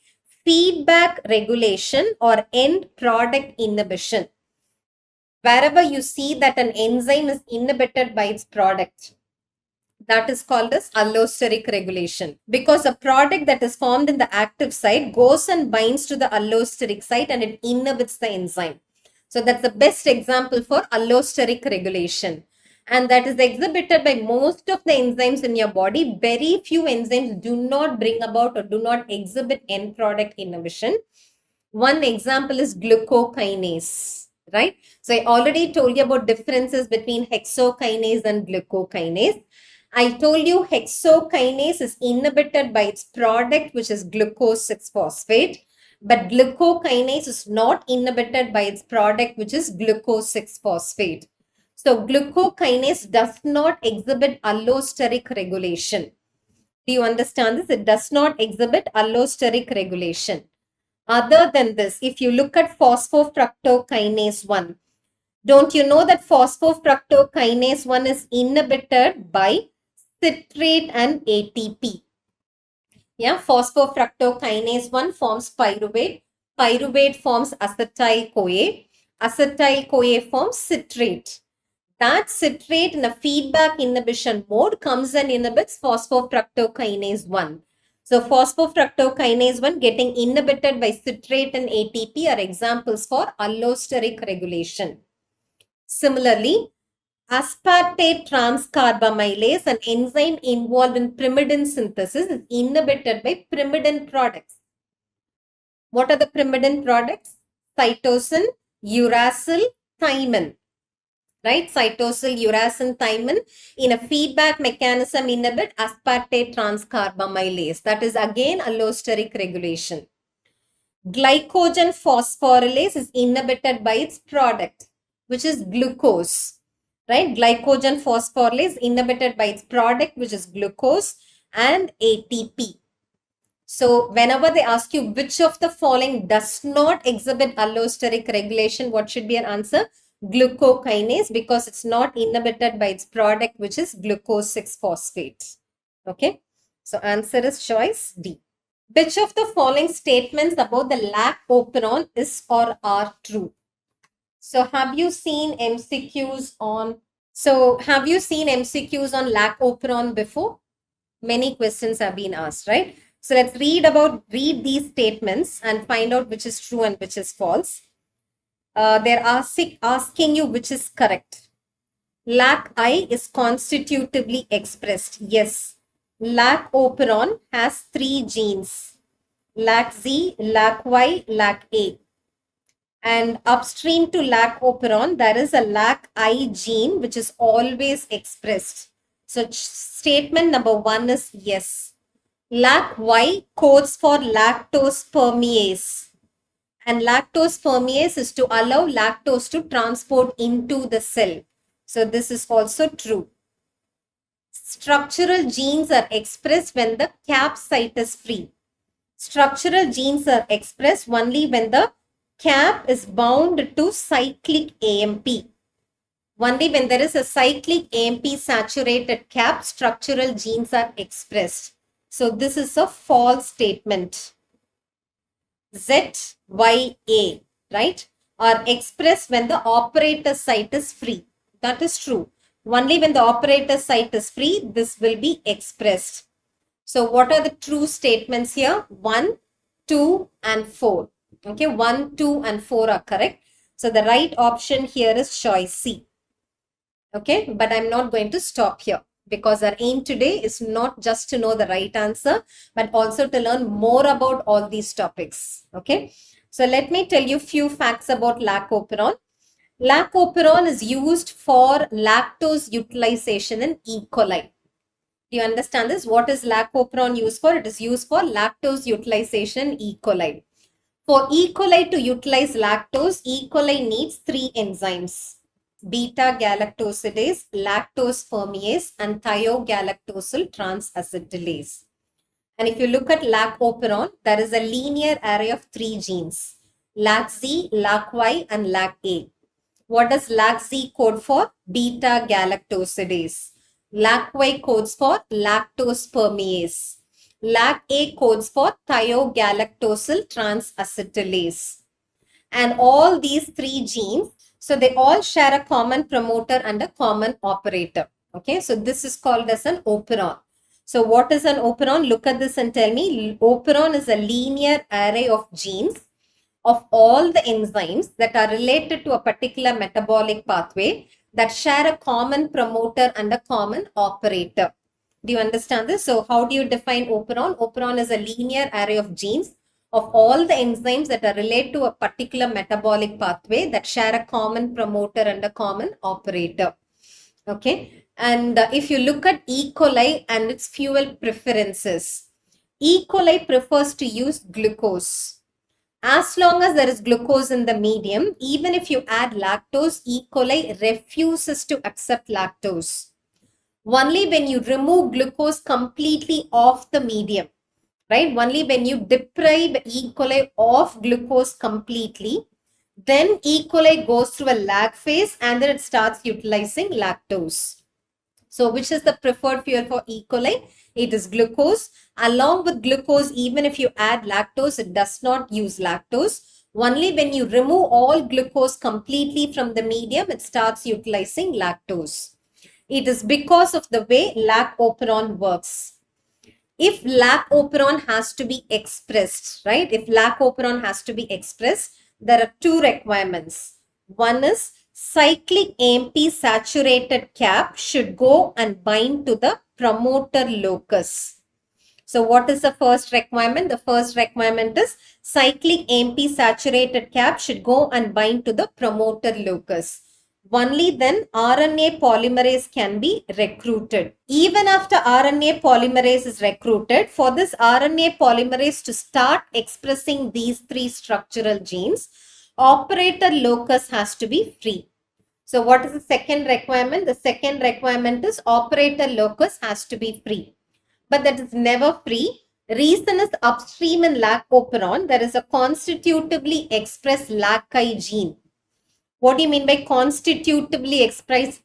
feedback regulation or end product inhibition. Wherever you see that an enzyme is inhibited by its product, that is called as allosteric regulation, because a product that is formed in the active site goes and binds to the allosteric site and it inhibits the enzyme. So that's the best example for allosteric regulation. and that is exhibited by most of the enzymes in your body. Very few enzymes do not bring about or do not exhibit end product inhibition. One example is glucokinase, right? So I already told you about differences between hexokinase and glucokinase. I told you hexokinase is inhibited by its product, which is glucose 6-phosphate, but glucokinase is not inhibited by its product, which is glucose 6-phosphate. So glucokinase does not exhibit allosteric regulation. Do you understand this? It does not exhibit allosteric regulation. Other than this, if you look at phosphofructokinase 1, don't you know that phosphofructokinase 1 is inhibited by citrate and ATP? Yeah, phosphofructokinase 1 forms pyruvate. Pyruvate forms acetyl-CoA. Acetyl-CoA forms citrate. That citrate in a feedback inhibition mode comes and inhibits phosphofructokinase 1. So phosphofructokinase 1 getting inhibited by citrate and ATP are examples for allosteric regulation. Similarly, aspartate transcarbamylase, an enzyme involved in pyrimidine synthesis, is inhibited by pyrimidine products. What are the pyrimidine products? Cytosine, uracil, thymine. Right? Cytosine, uracil, thymine in a feedback mechanism inhibit aspartate transcarbamylase. That is again allosteric regulation. Glycogen phosphorylase is inhibited by its product, which is glucose. Right? Glycogen phosphorylase inhibited by its product, which is glucose and ATP. So whenever they ask you which of the following does not exhibit allosteric regulation, what should be an answer? Glucokinase, because it's not inhibited by its product, which is glucose 6-phosphate. Okay. So answer is choice D. Which of the following statements about the lac operon is or are true? So have you seen MCQs on lac operon before? Many questions have been asked, right? So let's read these statements and find out which is true and which is false. They're asking you which is correct. Lac I is constitutively expressed. Yes. Lac operon has 3 genes. Lac Z, Lac Y, Lac A. And upstream to lac operon, there is a lac I gene which is always expressed. So statement number 1 is yes. Lac Y codes for lactose permease. And lactose permease is to allow lactose to transport into the cell. So this is also true. Structural genes are expressed when the cap site is free. Structural genes are expressed only when the cap is bound to cyclic AMP. Only when there is a cyclic AMP saturated cap, structural genes are expressed. So this is a false statement. Z, Y, A, right, are expressed when the operator site is free. That is true. Only when the operator site is free, this will be expressed. So what are the true statements here? 1, 2 and 4. Okay, 1, 2 and 4 are correct. So the right option here is choice C. Okay, but I'm not going to stop here, because our aim today is not just to know the right answer, but also to learn more about all these topics. Okay, so let me tell you few facts about lac operon. Lac operon is used for lactose utilization in E. coli. Do you understand this? What is lac operon used for? It is used for lactose utilization in E. coli. For E. coli to utilize lactose, E. coli needs 3 enzymes: beta-galactosidase, lactose permease, and thiogalactosyl transacetylase. And if you look at lac operon, there is a linear array of 3 genes: lac Z, lac Y, and lac A. What does lac Z code for? Beta-galactosidase. Lac Y codes for lactose permease. Lac A codes for thiogalactosyl transacetylase. And all these 3 genes, so they all share a common promoter and a common operator. Okay, so this is called as an operon. So what is an operon? Look at this and tell me. Operon is a linear array of genes of all the enzymes that are related to a particular metabolic pathway, that share a common promoter and a common operator. Do you understand this? So how do you define operon? Operon is a linear array of genes of all the enzymes that are related to a particular metabolic pathway that share a common promoter and a common operator. Okay. And if you look at E. coli and its fuel preferences, E. coli prefers to use glucose. As long as there is glucose in the medium, even if you add lactose, E. coli refuses to accept lactose. Only when you remove glucose completely off the medium, right? Only when you deprive E. coli of glucose completely, then E. coli goes through a lag phase and then it starts utilizing lactose. So which is the preferred fuel for E. coli? It is glucose. Along with glucose, even if you add lactose, it does not use lactose. Only when you remove all glucose completely from the medium, it starts utilizing lactose. It is because of the way lac operon works. If lac operon has to be expressed, right? If lac operon has to be expressed, there are two requirements. One is cyclic AMP saturated cap should go and bind to the promoter locus. So what is the first requirement? The first requirement is cyclic AMP saturated cap should go and bind to the promoter locus. Only then RNA polymerase can be recruited. Even after RNA polymerase is recruited, for this RNA polymerase to start expressing these three structural genes, operator locus has to be free. So what is the second requirement? The second requirement is operator locus has to be free. But that is never free. Reason is upstream in lac operon, there is a constitutively expressed LAC-I gene. What do you mean by constitutively expressed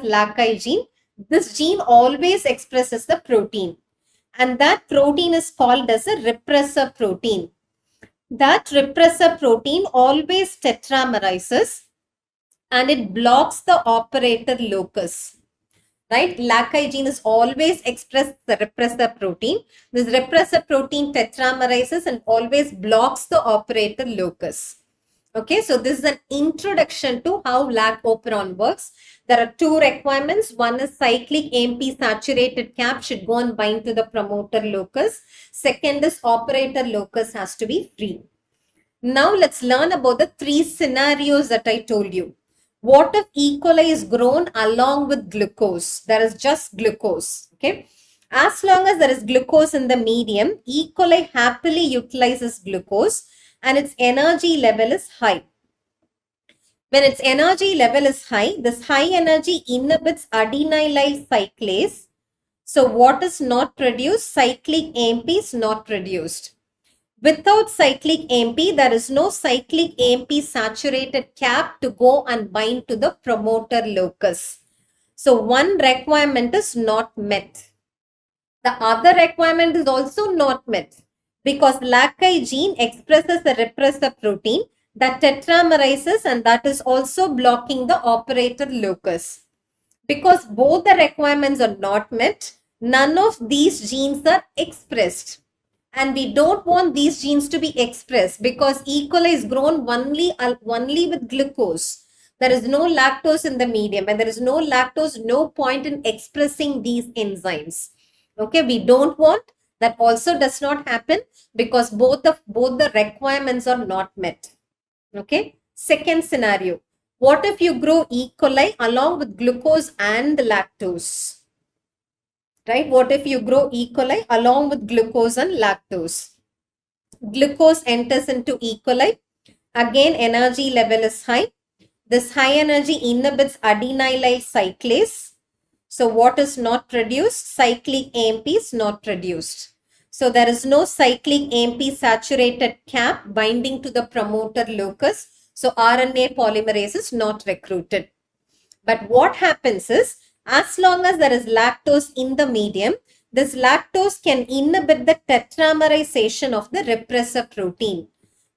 LAC-I gene? This gene always expresses the protein. And that protein is called as a repressor protein. That repressor protein always tetramerizes and it blocks the operator locus. Right? LAC-I gene is always expressed the repressor protein. This repressor protein tetramerizes and always blocks the operator locus. Okay, so this is an introduction to how lac operon works. There are two requirements. One is cyclic AMP saturated cap should go and bind to the promoter locus. Second is operator locus has to be free. Now let's learn about the three scenarios that I told you. What if E. coli is grown along with glucose? There is just glucose. Okay. As long as there is glucose in the medium, E. coli happily utilizes glucose and its energy level is high. When its energy level is high, this high energy inhibits adenylyl cyclase. So what is not produced? Cyclic AMP is not produced. Without cyclic AMP, there is no cyclic AMP saturated cap to go and bind to the promoter locus. So one requirement is not met. The other requirement is also not met because LAC-I gene expresses a repressor protein that tetramerizes and that is also blocking the operator locus. Because both the requirements are not met, none of these genes are expressed. And we don't want these genes to be expressed because E. coli is grown only with glucose. There is no lactose in the medium. When there is no lactose, no point in expressing these enzymes. Okay, we don't want. That also does not happen because both the requirements are not met. Okay. Second scenario. What if you grow E. coli along with glucose and lactose? Right? What if you grow E. coli along with glucose and lactose? Glucose enters into E. coli. Again, energy level is high. This high energy inhibits adenylyl cyclase. So what is not produced? Cyclic AMP is not produced. So there is no cyclic AMP saturated cap binding to the promoter locus. So RNA polymerase is not recruited. But what happens is, as long as there is lactose in the medium, this lactose can inhibit the tetramerization of the repressor protein.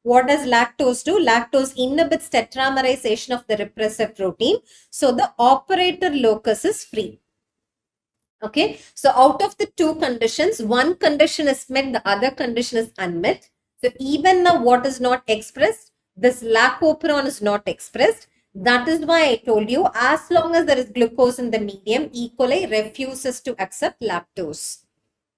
What does lactose do? Lactose inhibits tetramerization of the repressor protein. So the operator locus is free. Okay. So out of the two conditions, one condition is met, the other condition is unmet. So even now what is not expressed? This lac operon is not expressed. That is why I told you, as long as there is glucose in the medium, E. coli refuses to accept lactose.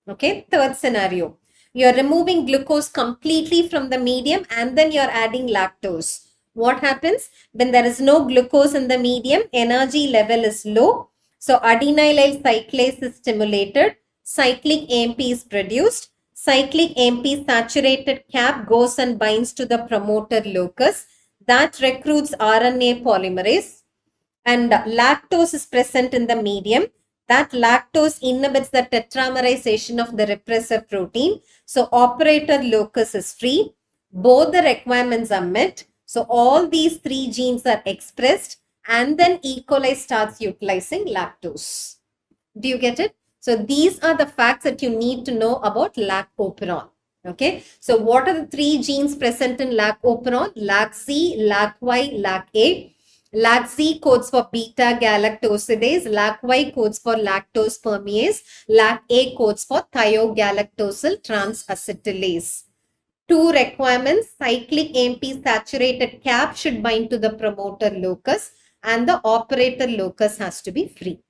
Okay, third scenario. You're removing glucose completely from the medium and then you're adding lactose. What happens? When there is no glucose in the medium, energy level is low. So adenylyl cyclase is stimulated. Cyclic AMP is produced. Cyclic AMP saturated cap goes and binds to the promoter locus. That recruits RNA polymerase. And lactose is present in the medium. That lactose inhibits the tetramerization of the repressor protein. So operator locus is free. Both the requirements are met. So all these three genes are expressed and then E. coli starts utilizing lactose. Do you get it? So these are the facts that you need to know about lac-operon. Okay. So what are the three genes present in lac-operon? LAC-Z, LAC-Y, LAC-A. LAC-Z codes for beta-galactosidase, LAC-Y codes for lactose permease, LAC-A codes for thiogalactosyl transacetylase. Two requirements: cyclic AMP saturated cap should bind to the promoter locus and the operator locus has to be free.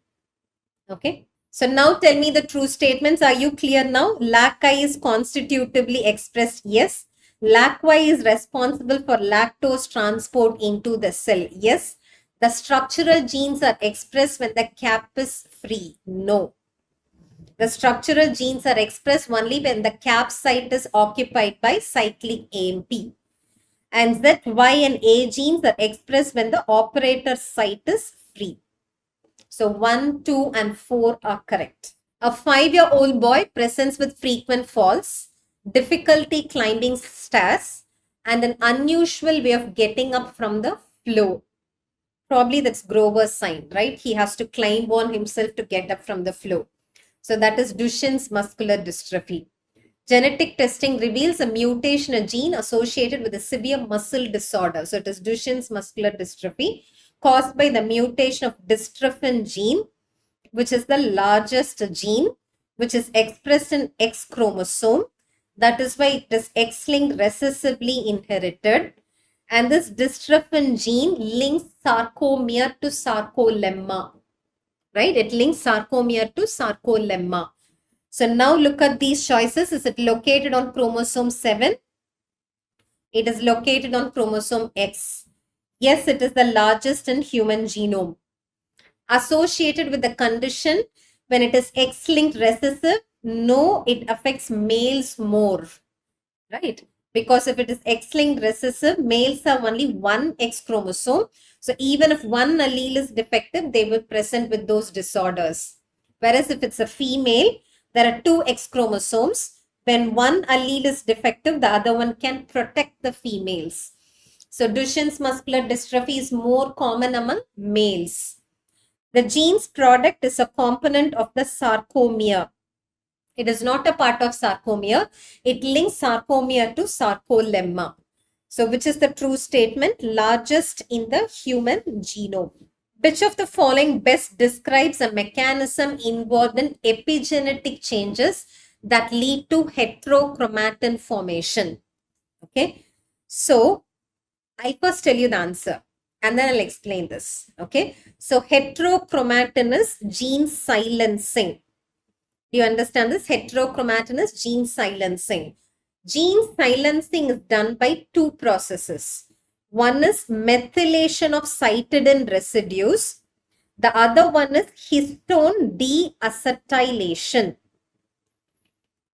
Okay. So now tell me the true statements. Are you clear now? LAC-I is constitutively expressed. Yes. LAC-Y is responsible for lactose transport into the cell. Yes. The structural genes are expressed when the cap is free. No. The structural genes are expressed only when the cap site is occupied by cyclic AMP. And Z, Y and A genes are expressed when the operator site is free. So 1, 2 and 4 are correct. A 5-year-old boy presents with frequent falls, difficulty climbing stairs, and an unusual way of getting up from the floor. Probably that's Grover's sign, right? He has to climb on himself to get up from the floor. So that is Duchenne's muscular dystrophy. Genetic testing reveals a mutation, a gene associated with a severe muscle disorder. So it is Duchenne's muscular dystrophy caused by the mutation of dystrophin gene, which is the largest gene, which is expressed in X chromosome. That is why it is X-linked recessively inherited. And this dystrophin gene links sarcomere to sarcolemma, right? It links sarcomere to sarcolemma. So now look at these choices. Is it located on chromosome 7? It is located on chromosome X. Yes, it is the largest in human genome. Associated with the condition when it is X-linked recessive? No, it affects males more, right? Because if it is X-linked recessive, males have only one X chromosome. So even if one allele is defective, they will present with those disorders. Whereas if it's a female, there are two X chromosomes. When one allele is defective, the other one can protect the females. So Duchenne's muscular dystrophy is more common among males. The gene's product is a component of the sarcomere. It is not a part of sarcomere. It links sarcomere to sarcolemma. So which is the true statement? Largest in the human genome. Which of the following best describes a mechanism involved in epigenetic changes that lead to heterochromatin formation? Okay. So I'll first tell you the answer and then I'll explain this. Okay. So heterochromatin is gene silencing. Do you understand this? Heterochromatin is gene silencing. Gene silencing is done by two processes. One is methylation of cytidine residues. The other one is histone deacetylation.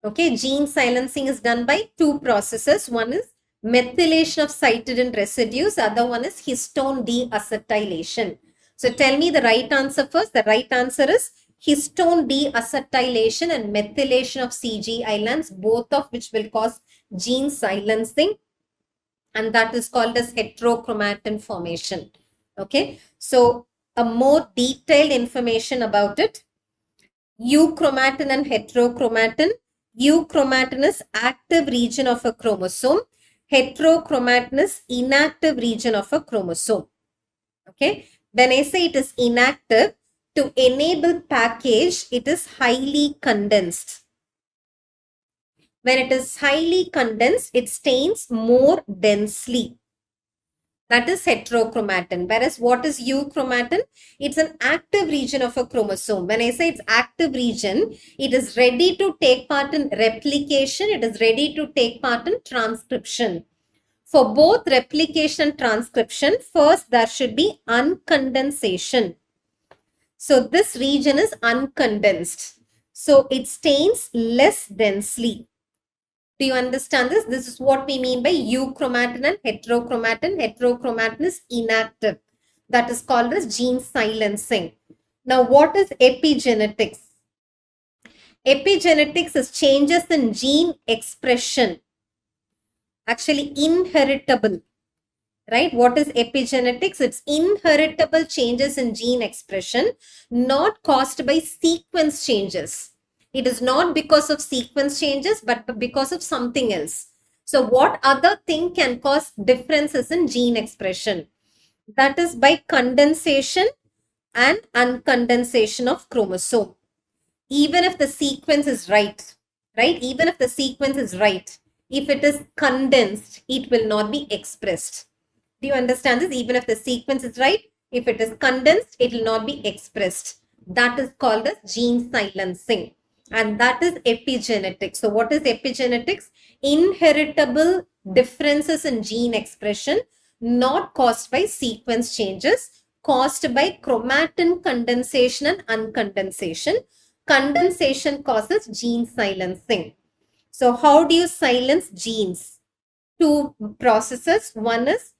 Okay, gene silencing is done by two processes. One is methylation of cytidine residues. The other one is histone deacetylation. So tell me the right answer first. The right answer is histone deacetylation and methylation of CG islands, both of which will cause gene silencing. And that is called as heterochromatin formation. Okay. So a more detailed information about it. Euchromatin and heterochromatin. Euchromatin is active region of a chromosome. Heterochromatin is inactive region of a chromosome. Okay. When I say it is inactive, to enable package, it is highly condensed. When it is highly condensed, it stains more densely. That is heterochromatin. Whereas what is euchromatin? It's an active region of a chromosome. When I say it's active region, it is ready to take part in replication. It is ready to take part in transcription. For both replication and transcription, first there should be uncondensation. So this region is uncondensed. So it stains less densely. Do you understand this? This is what we mean by euchromatin and heterochromatin. Heterochromatin is inactive. That is called as gene silencing. Now, what is epigenetics? Epigenetics is changes in gene expression. Actually, inheritable. Right? What is epigenetics? It's inheritable changes in gene expression, not caused by sequence changes. It is not because of sequence changes, but because of something else. So what other thing can cause differences in gene expression? That is by condensation and uncondensation of chromosome. Even if the sequence is right? Even if the sequence is right, if it is condensed, it will not be expressed. Do you understand this? Even if the sequence is right, if it is condensed, it will not be expressed. That is called as gene silencing. And that is epigenetics. So what is epigenetics? Inheritable differences in gene expression, not caused by sequence changes, caused by chromatin condensation and uncondensation. Condensation causes gene silencing. So how do you silence genes? Two processes. One is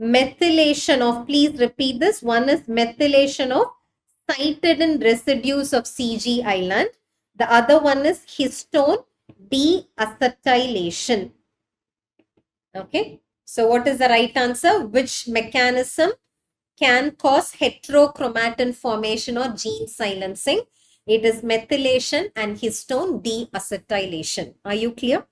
methylation of, please repeat this, one is methylation of cytidine residues of CG island. The other one is histone deacetylation. Okay. So what is the right answer? Which mechanism can cause heterochromatin formation or gene silencing? It is methylation and histone deacetylation. Are you clear?